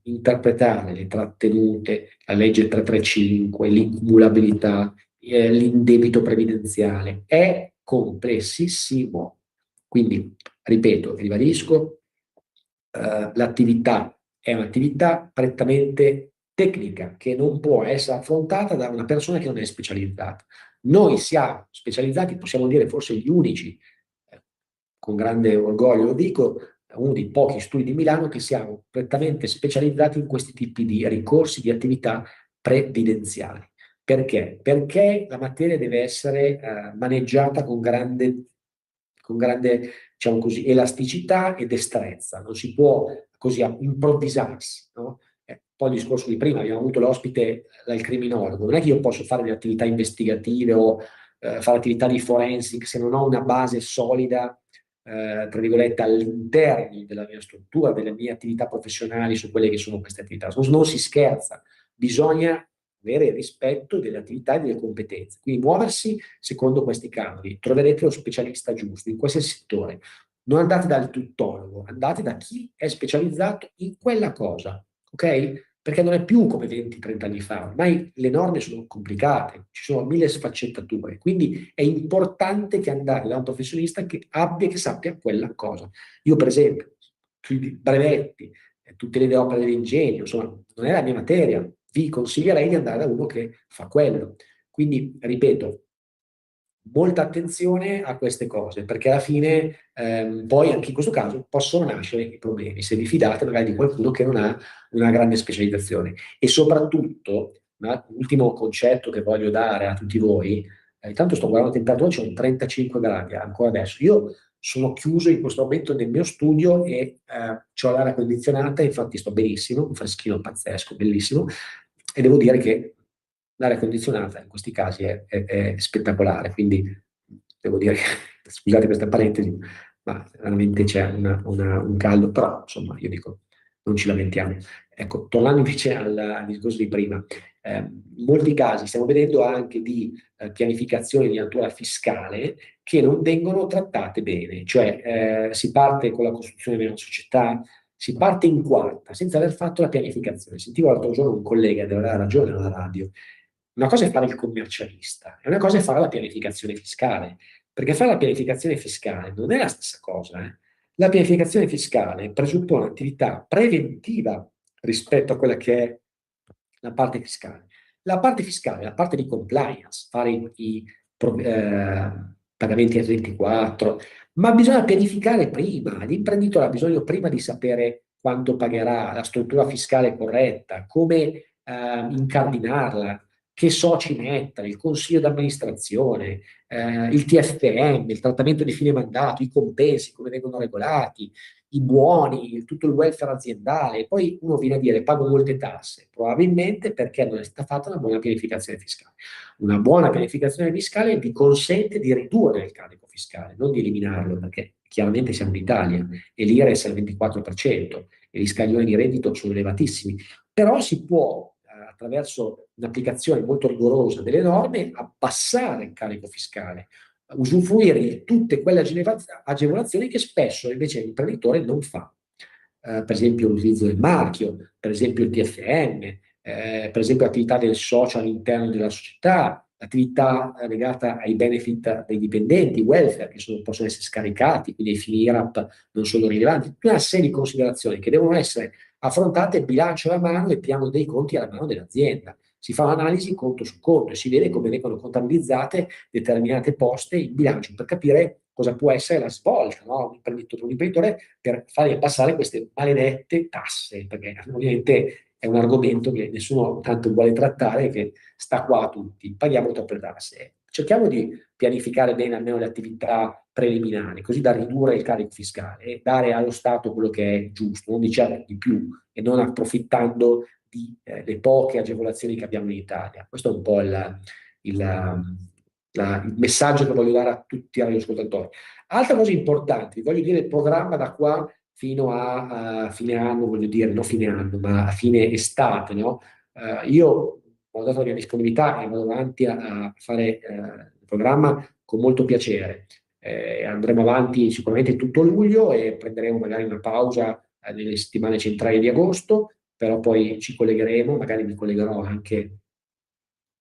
interpretare le trattenute, la legge 335, l'incumulabilità, l'indebito previdenziale, è complessissimo. Quindi, ripeto, ribadisco, l'attività è un'attività prettamente tecnica che non può essere affrontata da una persona che non è specializzata. Noi siamo specializzati, possiamo dire forse gli unici, con grande orgoglio lo dico, uno dei pochi studi di Milano che siamo prettamente specializzati in questi tipi di ricorsi, di attività previdenziali. Perché? Perché la materia deve essere maneggiata con grande, diciamo così, elasticità e destrezza, non si può così improvvisarsi, no? Poi il discorso di prima, abbiamo avuto l'ospite dal criminologo, non è che io posso fare delle attività investigative o fare attività di forensic se non ho una base solida, tra virgolette, all'interno della mia struttura, delle mie attività professionali su quelle che sono queste attività. Non si scherza, bisogna avere rispetto delle attività e delle competenze, quindi muoversi secondo questi canoni. Troverete lo specialista giusto in qualsiasi settore. Non andate dal tuttologo, andate da chi è specializzato in quella cosa, ok? Perché non è più come 20-30 anni fa, ormai le norme sono complicate, ci sono 1000 sfaccettature, quindi è importante che andate da un professionista che sappia quella cosa. Io per esempio, sui brevetti, tutte le opere dell'ingegno, insomma, non è la mia materia, vi consiglierei di andare da uno che fa quello. Quindi, ripeto, molta attenzione a queste cose, perché alla fine poi anche in questo caso possono nascere i problemi, se vi fidate magari di qualcuno che non ha una grande specializzazione. E soprattutto, l'ultimo concetto che voglio dare a tutti voi, intanto sto guardando la temperatura, c'è un 35 gradi ancora adesso, io sono chiuso in questo momento nel mio studio e ho l'aria condizionata, infatti sto benissimo, un freschino pazzesco, bellissimo, e devo dire che l'aria condizionata in questi casi è spettacolare, quindi devo dire che, scusate questa parentesi, ma veramente c'è un caldo, però insomma io dico, non ci lamentiamo. Ecco, tornando invece al discorso di prima, in molti casi stiamo vedendo anche di pianificazioni di natura fiscale che non vengono trattate bene, cioè si parte con la costruzione di una società, si parte in quarta senza aver fatto la pianificazione. Sentivo l'altro giorno un collega, ed aveva ragione alla radio, una cosa è fare il commercialista e una cosa è fare la pianificazione fiscale, perché fare la pianificazione fiscale non è la stessa cosa, eh. La pianificazione fiscale presuppone un'attività preventiva rispetto a quella che è la parte fiscale. La parte fiscale è la parte di compliance, fare pagamenti al 24, ma bisogna pianificare prima. L'imprenditore ha bisogno prima di sapere quanto pagherà, la struttura fiscale corretta, come incardinarla, che soci metta, il consiglio d'amministrazione, il TFM, il trattamento di fine mandato, i compensi, come vengono regolati, i buoni, tutto il welfare aziendale. E poi uno viene a dire pago molte tasse, probabilmente perché non è stata fatta una buona pianificazione fiscale. Una buona pianificazione fiscale vi consente di ridurre il carico fiscale, non di eliminarlo, perché chiaramente siamo in Italia e l'IRES è al 24% e gli scaglioni di reddito sono elevatissimi, però si può attraverso un'applicazione molto rigorosa delle norme abbassare il carico fiscale, usufruire di tutte quelle agevolazioni che spesso invece l'imprenditore non fa. Per esempio l'utilizzo del marchio, per esempio il TFM, per esempio l'attività del socio all'interno della società, l'attività legata ai benefit dei dipendenti, welfare, che possono essere scaricati, quindi i fini IRAP non sono rilevanti, tutta una serie di considerazioni che devono essere affrontate bilancio alla mano e piano dei conti alla mano dell'azienda. Si fa un'analisi conto su conto e si vede come vengono contabilizzate determinate poste in bilancio per capire cosa può essere la svolta, no? Un imprenditore per fare passare queste maledette tasse, perché ovviamente è un argomento che nessuno tanto vuole trattare, che sta qua a tutti. Paghiamo troppe tasse. Cerchiamo di pianificare bene almeno le attività preliminari, così da ridurre il carico fiscale e dare allo Stato quello che è giusto, non diciamo di più, e non approfittando le poche agevolazioni che abbiamo in Italia. Questo è un po' il messaggio che voglio dare a tutti i radioascoltatori. Altra cosa importante, vi voglio dire il programma da qua fino a fine anno, voglio dire, non fine anno, ma a fine estate, no? Io ho dato la mia disponibilità e vado avanti a fare il programma con molto piacere. Andremo avanti sicuramente tutto luglio e prenderemo magari una pausa nelle settimane centrali di agosto, però poi ci collegheremo, magari mi collegherò anche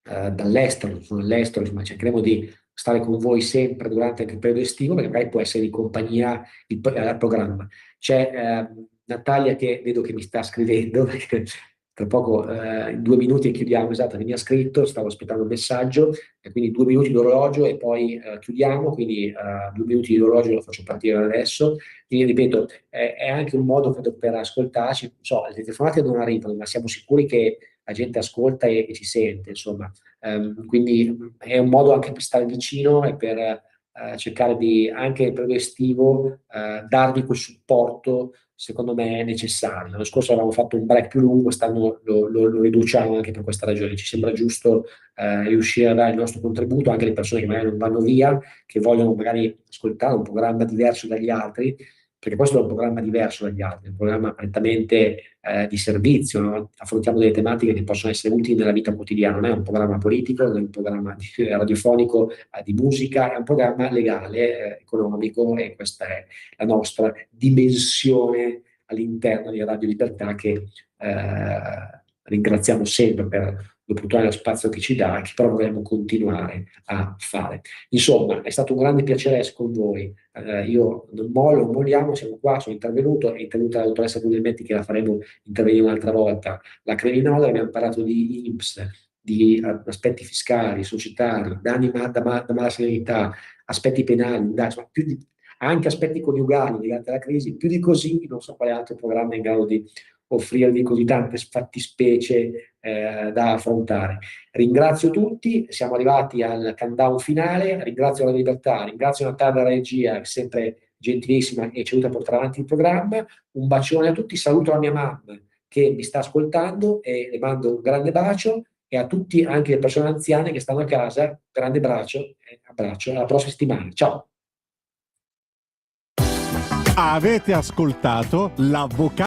dall'estero, sono all'estero, insomma cercheremo di stare con voi sempre durante anche il periodo estivo, perché magari può essere di compagnia il programma. C'è Natalia che vedo che mi sta scrivendo, perché tra poco, in 2 minuti chiudiamo, esatto, che mi ha scritto, stavo aspettando un messaggio, e quindi 2 minuti di orologio e poi chiudiamo, quindi 2 minuti di orologio lo faccio partire adesso. Quindi ripeto, è anche un modo per ascoltarci, non so, le telefonate non arrivano, ma siamo sicuri che la gente ascolta e ci sente, insomma. Quindi è un modo anche per stare vicino e per cercare di, anche nel periodo estivo, darvi quel supporto secondo me è necessario. L'anno scorso avevamo fatto un break più lungo, quest'anno lo riduciamo anche per questa ragione. Ci sembra giusto riuscire a dare il nostro contributo anche alle persone che magari non vanno via, che vogliono magari ascoltare un programma diverso dagli altri, perché questo è un programma diverso dagli altri, è un programma prettamente di servizio, no? Affrontiamo delle tematiche che possono essere utili nella vita quotidiana, non è un programma politico, non è un programma radiofonico di musica, è un programma legale, economico, e questa è la nostra dimensione all'interno di Radio Libertà, che ringraziamo sempre per l'opportunità e lo spazio che ci dà, che però vorremmo continuare a fare. Insomma, è stato un grande piacere essere con voi. Io non mollo, non molliamo, siamo qua, sono intervenuto, è intervenuta la dottoressa Guglielmetti, che la faremo intervenire un'altra volta. La Creminola, abbiamo parlato di INPS, di aspetti fiscali, societari, danni da mala serenità, aspetti penali, insomma, anche aspetti coniugali legati alla crisi. Più di così non so quale altro programma è in grado di offrirvi così tante fattispecie da affrontare. Ringrazio tutti, siamo arrivati al countdown finale, ringrazio la Libertà, ringrazio Natalia della regia, sempre gentilissima e ci aiuta a portare avanti il programma. Un bacione a tutti, saluto la mia mamma che mi sta ascoltando e le mando un grande bacio, e a tutti, anche le persone anziane che stanno a casa, grande abbraccio e abbraccio, alla prossima settimana. Ciao! Avete ascoltato l'avvocato